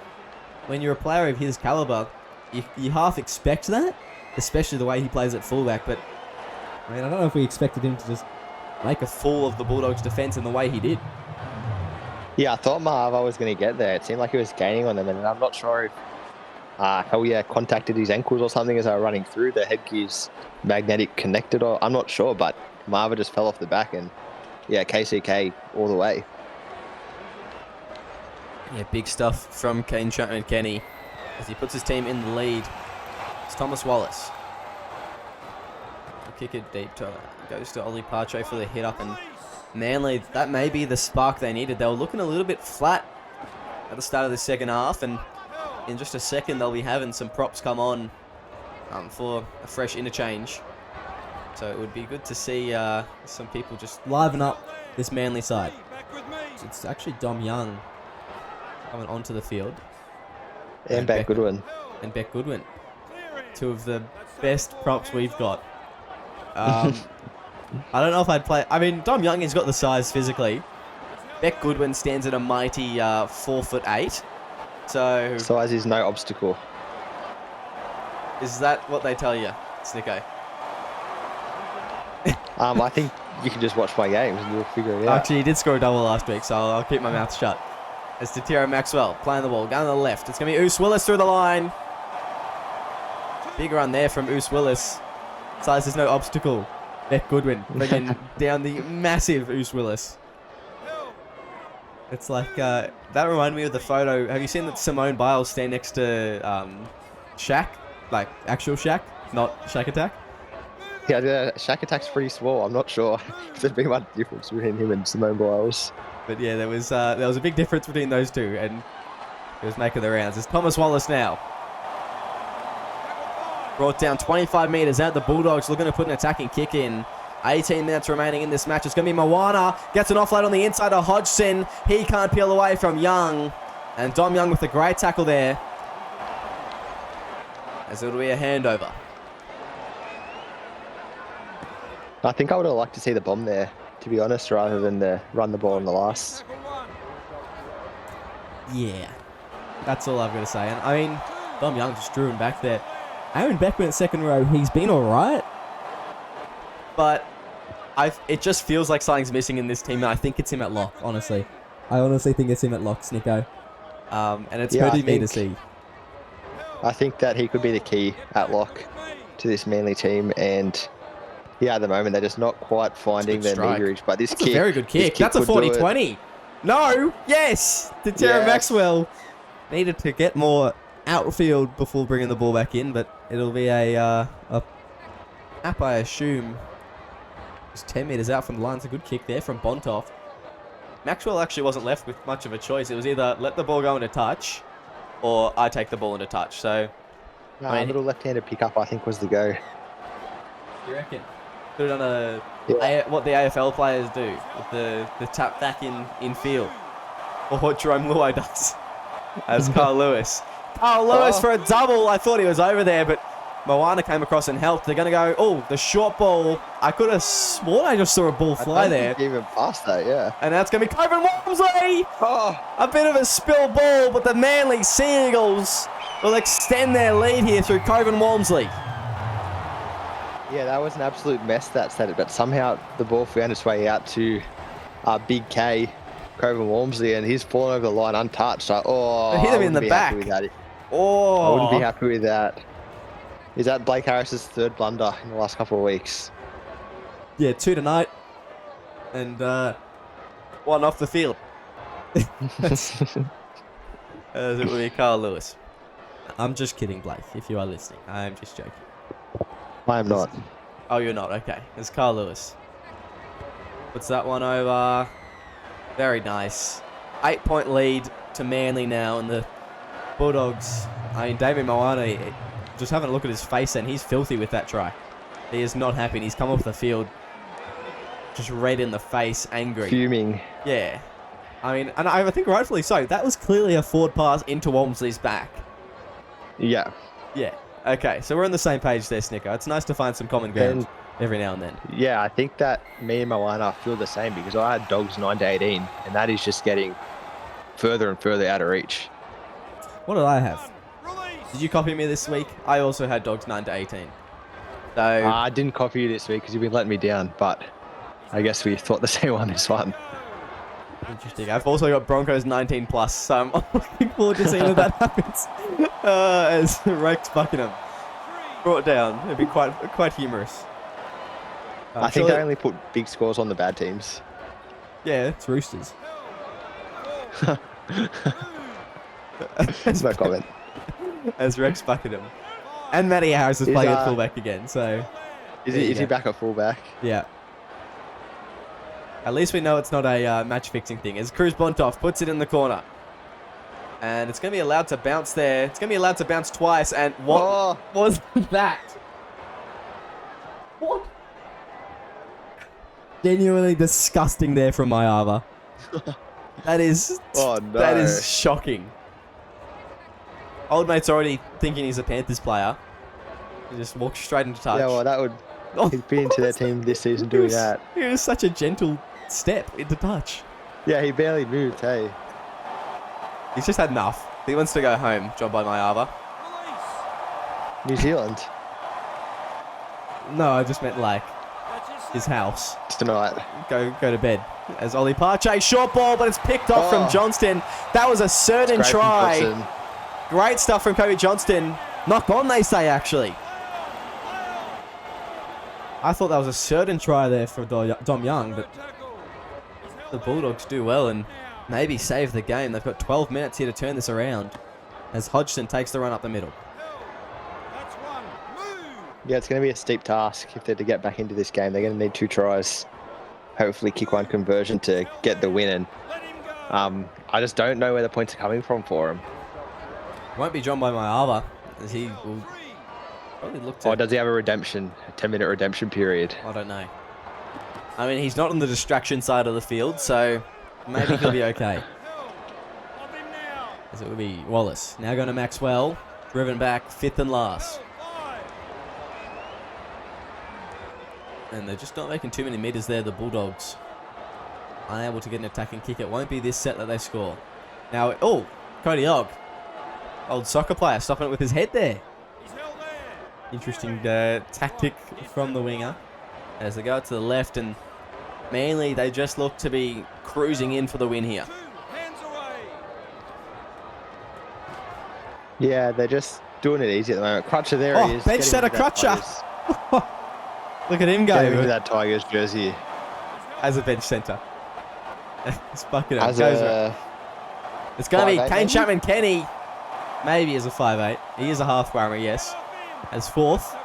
when you're a player of his caliber, you half expect that, especially the way he plays at fullback. But I mean, I don't know if we expected him to just make a fool of the Bulldogs' defense in the way he did. Yeah, I thought Mayava was going to get there. It seemed like he was gaining on them, and I'm not sure if contacted his ankles or something as they were running through. The headgear's magnetic connected, or I'm not sure, but Mayava just fell off the back, and KCK all the way. Yeah, big stuff from Kane Chapman-Kenny as he puts his team in the lead. It's Thomas Wallace. He'll kick it deep. Goes to Ollie Parche for the hit up, and Manly, that may be the spark they needed. They were looking a little bit flat at the start of the second half, and in just a second they'll be having some props come on for a fresh interchange. So it would be good to see some people just liven up this Manly side. It's actually Dom Young coming onto the field. And Beck Goodwin. And Beck Goodwin. Two of the best props we've got. I don't know if I'd play... I mean, Dom Young has got the size physically. Beck Goodwin stands at a mighty 4'8". So... Size is no obstacle. Is that what they tell you, Snicko? I think you can just watch my games and you'll figure it out. Actually, he did score a double last week, so I'll keep my mouth shut. It's Tara Maxwell playing the ball. Going to the left. It's going to be Oos Willis through the line. Big run there from Oos Willis. Size is no obstacle. Beck Goodwin bringing down the massive Oos Willis. It's like, that reminded me of the photo. Have you seen that Simone Biles stand next to Shaq? Like, actual Shaq, not Shaq Attack? Yeah, Shaq Attack's pretty small. I'm not sure if there'd be much difference between him and Simone Biles. But yeah, there was a big difference between those two, and it was making the rounds. It's Thomas Wallace now. Brought down 25 metres out. The Bulldogs looking to put an attacking kick in. 18 minutes remaining in this match. It's going to be Moana. Gets an offload on the inside to Hodgson. He can't peel away from Young. And Dom Young with a great tackle there. As it'll be a handover. I think I would have liked to see the bomb there, to be honest, rather than run the ball in the last. Yeah. That's all I've got to say. And I mean, Dom Young just drew him back there. Aaron Beckman at second row, he's been alright. But it just feels like something's missing in this team, and I think it's him at lock, honestly. I honestly think it's him at lock, Snicko. And it's hurting me to see. I think that he could be the key at lock to this Manly team, and at the moment they're just not quite finding their meterage. But this That's a very good kick. That's a 40-20. No! Yes! To Tara Maxwell. Needed to get more outfield before bringing the ball back in, but it'll be a tap, I assume. Just 10 metres out from the line. It's a good kick there from Bontoff. Maxwell actually wasn't left with much of a choice. It was either let the ball go into touch or I take the ball into touch. So, a little left-handed pickup, I think, was the go. You reckon? Could have done what the AFL players do with the tap back in field, or what Jerome Luai does as Carl Lewis. Carl Lewis for a double. I thought he was over there, but Moana came across and helped. They're going to go, the short ball. I could have sworn I just saw a ball fly there. Even past that, yeah. And that's going to be Coven Walmsley. A bit of a spill ball, but the Manly Sea Eagles will extend their lead here through Coven Walmsley. Yeah, that was an absolute mess, that set it, but somehow the ball found its way out to Big K, Coven Walmsley, and he's fallen over the line untouched. Hit him in the back. I wouldn't be happy with that. Is that Blake Harris's third blunder in the last couple of weeks? Yeah, 2 tonight. and one off the field. As it will be Carl Lewis. I'm just kidding, Blake, if you are listening. I am just joking. I am not. Oh, you're not? Okay. It's Carl Lewis. Puts that one over. Very nice. 8-point lead to Manly now, and the Bulldogs. I mean, David Moana, just having a look at his face, and he's filthy with that try. He is not happy, and he's come off the field just red in the face, angry. Fuming. Yeah. I mean, and I think rightfully so. That was clearly a forward pass into Walmsley's back. Yeah. Yeah. Okay, so we're on the same page there, Snicker. It's nice to find some common ground every now and then. Yeah, I think that me and Moana feel the same because I had Dogs 9-18, and that is just getting further and further out of reach. What did I have? Did you copy me this week? I also had Dogs 9-18. So I didn't copy you this week because you've been letting me down, but I guess we thought the same on this one. interesting. I've also got Broncos 19 plus, so I'm looking forward to seeing if that happens. As Rex Buckingham brought down, it'd be quite humorous. I think they only put big scores on the bad teams. Yeah, it's Roosters. No comment. As Rex Buckingham. And Matty Harris is playing at fullback again, so... Is he back at fullback? Yeah. At least we know it's not a match-fixing thing. As Cruz Bontoff puts it in the corner. And it's going to be allowed to bounce there. It's going to be allowed to bounce twice. And what was that? What? Genuinely disgusting there from Mayava. That is... Oh, no. That is shocking. Old mate's already thinking he's a Panthers player. He just walks straight into touch. Yeah, well, that would... He'd be into their team this season doing that. It was such a gentle step into touch. Yeah, he barely moved, hey. He's just had enough. He wants to go home, job by Mayava. New Zealand. No, I just meant like his house. Tonight. Go to bed. As Ollie Parche, short ball, but it's picked off from Johnston. That was a certain try. Great stuff from Kobe Johnston. Knock on, they say, actually. I thought that was a certain try there for Dom Young, but the Bulldogs do well and maybe save the game. They've got 12 minutes here to turn this around as Hodgson takes the run up the middle. Yeah, it's going to be a steep task if they're to get back into this game. They're going to need 2 tries. Hopefully kick one conversion to get the win. And I just don't know where the points are coming from for him. Won't be drawn by Mayava, as he will probably look to... Or does he have a 10-minute redemption period? I don't know. I mean, he's not on the distraction side of the field, so maybe he'll be okay. As it will be Wallace. Now going to Maxwell. Driven back, 5th and last. And they're just not making too many meters there, the Bulldogs. Unable to get an attacking kick. It won't be this set that they score. Now, Cody Ogg. Old soccer player stopping it with his head there. Interesting tactic from the winger. As they go to the left, and Manly, they just look to be cruising in for the win here. Yeah, they're just doing it easy at the moment. Crutcher, there he is. Bench setter Crutcher. Look at him go. With that Tigers jersey. As a bench centre. It's bucket up. It's going to be Kane Chapman-Kenny. Maybe as a 5'8". He is a half barmer, yes. As 4th.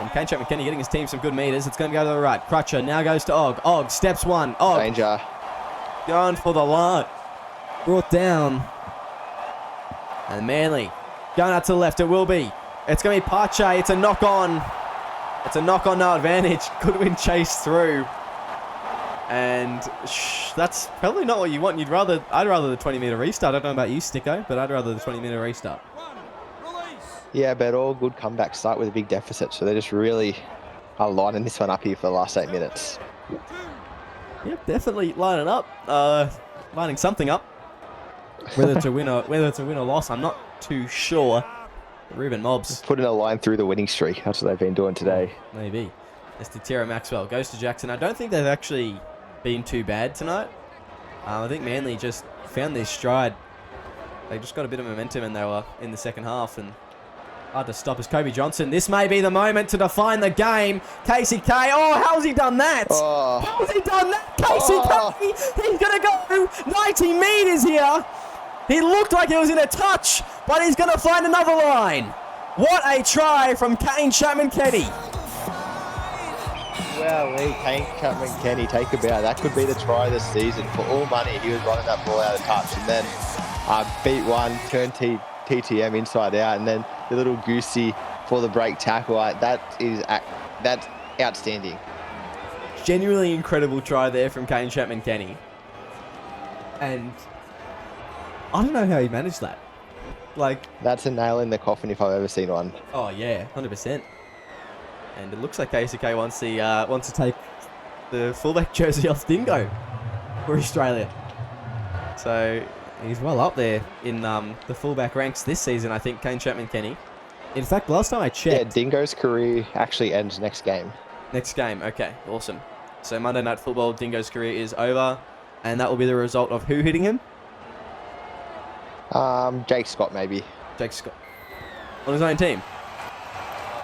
And Kane Chapman-Kenny getting his team some good meters. It's going to go to the right. Crutcher now goes to Ogg. Ogg steps one. Ogg. Danger. Going for the line. Brought down. And Manly going out to the left. It will be. It's going to be Pache. It's a knock on. It's a knock on, no advantage. Goodwin chased through. And that's probably not what you want. I'd rather the 20-meter restart. I don't know about you, Sticko, but I'd rather the 20-meter restart. Yeah, but all good comebacks start with a big deficit, so they're just really lining this one up here for the last 8 minutes. Yep, definitely lining up. Lining something up. Whether it's a win or loss, I'm not too sure. Ruben Mobbs putting a line through the winning streak. That's what they've been doing today. Maybe. As Tira Maxwell goes to Jackson. I don't think they've actually been too bad tonight. I think Manly just found their stride. They just got a bit of momentum and they were in the second half, and Hard to stop as Kobe Johnson. This may be the moment to define the game. Casey K. Oh, how's he done that? Oh. How's he done that? Casey K. He's going to go 90 metres here. He looked like he was in a touch, but he's going to find another line. What a try from Kane Chapman-Kenny. Well, Kane Chapman-Kenny, take a bow. That could be the try of the season. For all money, he was running that ball out of touch. And then beat one, turned TTM inside out, and then the little goosey for the break tackle. That's outstanding. Genuinely incredible try there from Kane Chapman-Kenny. And I don't know how he managed that. That's a nail in the coffin if I've ever seen one. Oh yeah, 100%. And it looks like KCK wants to take the fullback jersey off Dingo for Australia. So he's well up there in the fullback ranks this season, I think, Kane Chapman-Kenny. In fact, last time I checked... Yeah, Dingo's career actually ends next game. Next game, okay, awesome. So Monday Night Football, Dingo's career is over. And that will be the result of who hitting him? Jake Scott, maybe. Jake Scott. On his own team?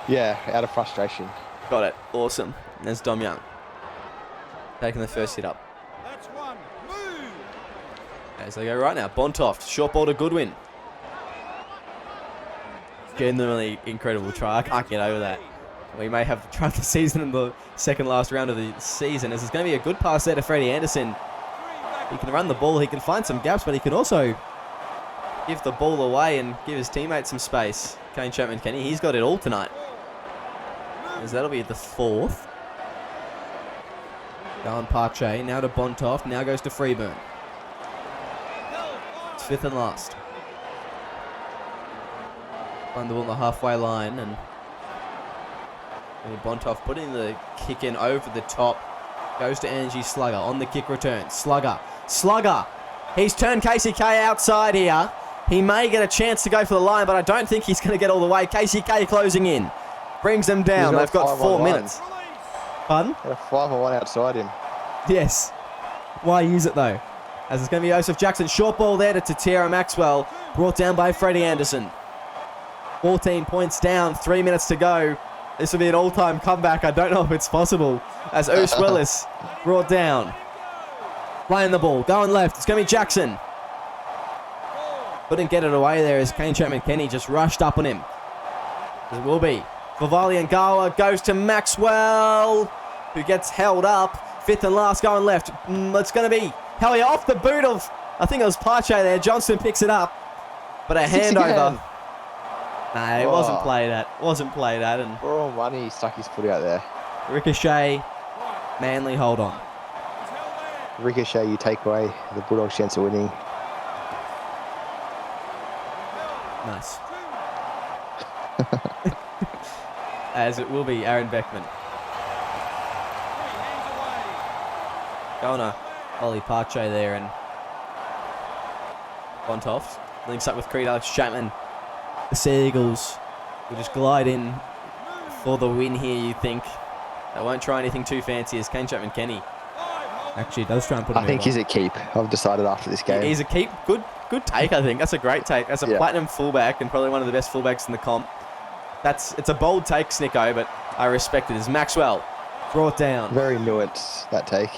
Yeah, out of frustration. Got it. Awesome. And there's Dom Young. Taking the first hit up. That's one. Move. As they go right now. Bontoft. Short ball to Goodwin. Genuinely incredible try. I can't get over that. We may have tried the season in the second last round of the season. As it's going to be a good pass there to Freddie Anderson. He can run the ball. He can find some gaps, but he can also give the ball away and give his teammates some space. Kane Chapman-Kenny, he's got it all tonight. As that'll be the fourth. Going Parche, now to Bontoft, now goes to Freeburn. It's fifth and last. Find the ball on the halfway line, and Bontoft putting the kick in over the top. Goes to Angie Slugger on the kick return. Slugger. He's turned KCK outside here. He may get a chance to go for the line, but I don't think he's going to get all the way. KCK closing in. Brings them down. They've got 4 minutes. Pardon? Got a 5-on-1 outside him. Yes. Why use it, though? As it's going to be Joseph Jackson. Short ball there to Tatira Maxwell. Brought down by Freddie Anderson. 14 points down. 3 minutes to go. This will be an all-time comeback. I don't know if it's possible. As Oos Willis brought down. Playing the ball. Going left. It's going to be Jackson. Couldn't get it away there as Kane Chapman-Kenny just rushed up on him. It will be. Vivali Ngawa goes to Maxwell, who gets held up. Fifth and last going left. It's going to be Hellier off the boot of, I think it was Parche there. Johnston picks it up. But a handover. No, it wasn't played at. And For all money, he stuck his foot out there. Ricochet, Manly hold on. Ricochet, you take away the Bulldogs' chance of winning. Nice. As it will be Aaron Beckman. Going to Ollie Parche there, and Bontoft links up with Creed Alex Chapman. The Seagulls will just glide in for the win here, you think. They won't try anything too fancy as Kane Chapman-Kenny actually does try and put him in. I think he's a keep. I've decided after this game. He's a keep. Good take, I think. That's a great take. As a platinum fullback and probably one of the best fullbacks in the comp. It's a bold take, Snicko, but I respect it. As Maxwell brought down. Very nuanced, that take.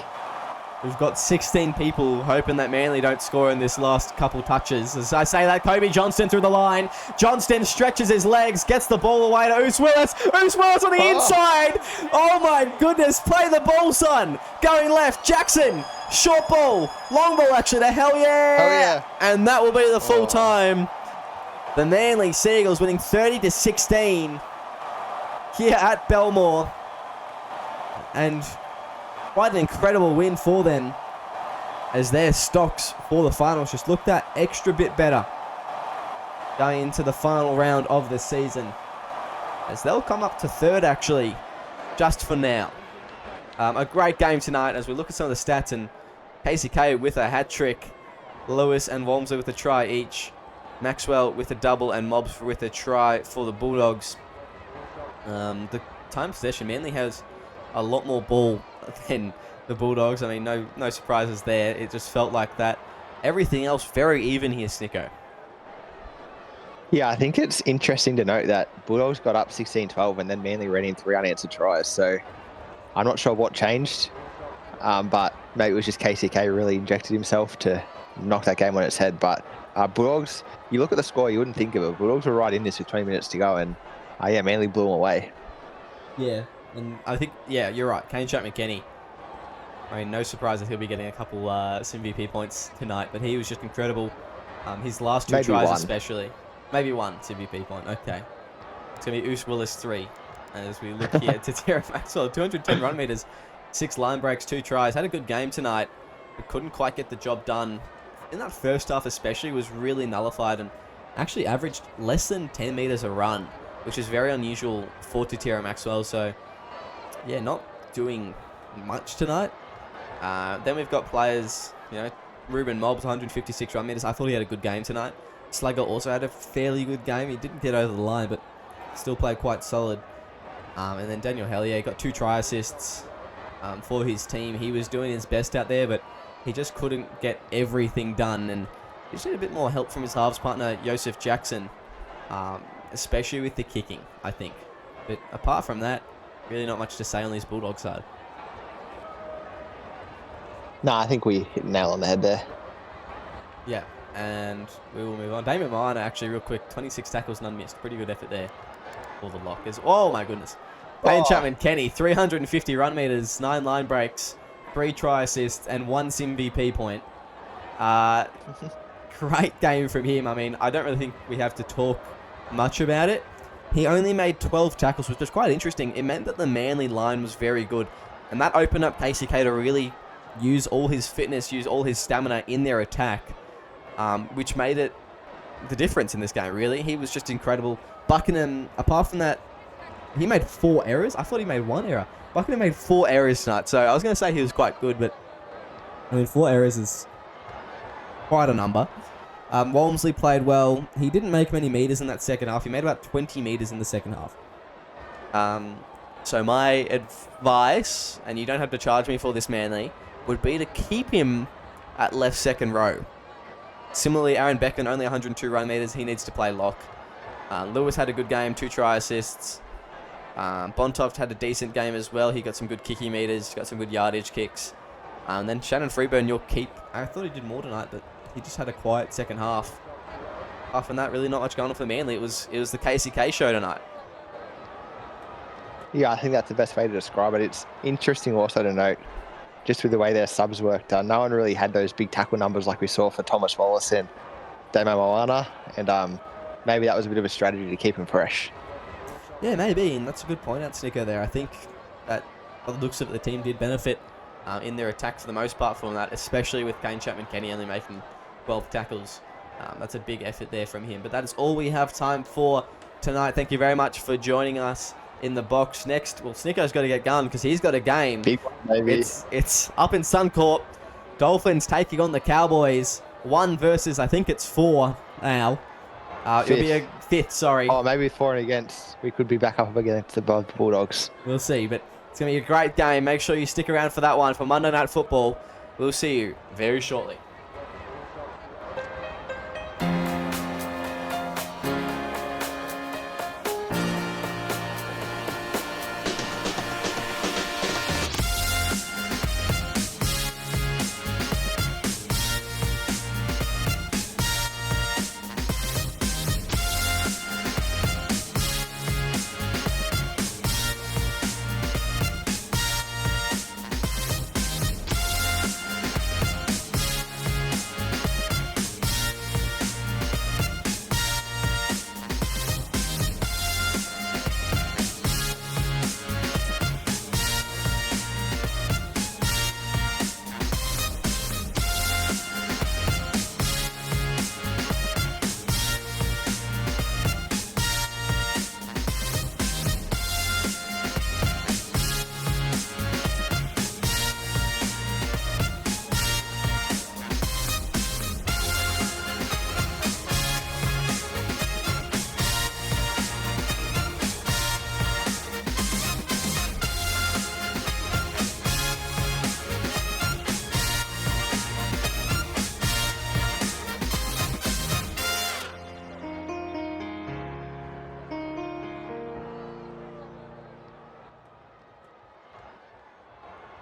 We've got 16 people hoping that Manly don't score in this last couple touches. As I say that, Kobe Johnston through the line. Johnston stretches his legs, gets the ball away to Oos Willis. Oos Willis on the inside. Oh my goodness, play the ball, son. Going left, Jackson. Short ball, long ball actually to Hell yeah. And that will be the full time. The Manly Seagulls winning 30-16 here at Belmore. And quite an incredible win for them, as their stocks for the finals just looked that extra bit better going into the final round of the season, as they'll come up to third actually just for now. A great game tonight as we look at some of the stats, and KCK with a hat trick, Lewis and Walmsley with a try each, Maxwell with a double, and Mobbs with a try for the Bulldogs. The time possession, Manly has a lot more ball than the Bulldogs. I mean, no surprises there. It just felt like that. Everything else very even here, Snicko. Yeah, I think it's interesting to note that Bulldogs got up 16-12 and then Manly ran in 3 unanswered tries. So I'm not sure what changed, but maybe it was just KCK really injected himself to knock that game on its head. But Bulldogs, you look at the score, you wouldn't think of it. Bulldogs were right in this with 20 minutes to go, and yeah, Manly blew them away. Yeah, and I think, yeah, you're right. Kane Chapman-Kenny, I mean, no surprise that he'll be getting a couple MVP points tonight, but he was just incredible. His last two Maybe tries one. especially. Maybe one MVP point, okay. It's going to be Oos Willis 3. As we look here to Tara Maxwell, 210 run meters, 6 line breaks, 2 tries. Had a good game tonight, but couldn't quite get the job done. In that first half especially, was really nullified and actually averaged less than 10 meters a run, which is very unusual for Tara Maxwell. So, yeah, not doing much tonight. Then we've got players, you know, Ruben Mobbs, 156 run meters. I thought he had a good game tonight. Slugger also had a fairly good game. He didn't get over the line, but still played quite solid. And then Daniel Hellier got 2 try assists for his team. He was doing his best out there, but he just couldn't get everything done. And he just needed a bit more help from his halves partner, Joseph Jackson, especially with the kicking, I think. But apart from that, really not much to say on this Bulldog side. No, I think we hit the nail on the head there. Yeah, and we will move on. Damon Minor, actually, real quick, 26 tackles, none missed. Pretty good effort there for the Lockers. Oh, my goodness. Kane Chapman-Kenny, 350 run meters, 9 line breaks, 3 try assists, and 1 MVP point. Great game from him. I mean, I don't really think we have to talk much about it. He only made 12 tackles, which was quite interesting. It meant that the Manly line was very good, and that opened up KCK to really use all his fitness, use all his stamina in their attack, which made it the difference in this game, really. He was just incredible. Buckingham, apart from that, he made 4 errors. I thought he made 1 error. Buckingham made 4 errors tonight, so I was going to say he was quite good, but I mean, 4 errors is quite a number. Walmsley played well. He didn't make many meters in that second half. He made about 20 meters in the second half. So my advice, and you don't have to charge me for this, Manly, would be to keep him at left second row. Similarly, Aaron Beckman, only 102 run meters. He needs to play lock. Lewis had a good game, 2 try assists. Bontoft had a decent game as well. He got some good kicky meters, got some good yardage kicks. And then Shannon Freeburn, you'll keep. I thought he did more tonight, but he just had a quiet second half. Apart from that, really not much going on for Manly. It was the KCK show tonight. Yeah, I think that's the best way to describe it. It's interesting also to note, just with the way their subs worked, no one really had those big tackle numbers like we saw for Thomas Wallace and Damo Moana, and maybe that was a bit of a strategy to keep him fresh. Yeah, maybe, and that's a good point out, Snicker, there. I think that, by the looks of it, the team did benefit in their attack for the most part from that, especially with Kane Chapman-Kenny only making 12 tackles. That's a big effort there from him. But that is all we have time for tonight. Thank you very much for joining us in the box. Next, well, Snicker's got to get going because he's got a game. Big one, maybe. It's up in Suncorp. Dolphins taking on the Cowboys. 1 versus, I think it's 4 now. It'll be a 5th, sorry. Oh, maybe 4 and against. We could be back up against the Bulldogs. We'll see, but it's going to be a great game. Make sure you stick around for that one for Monday Night Football. We'll see you very shortly.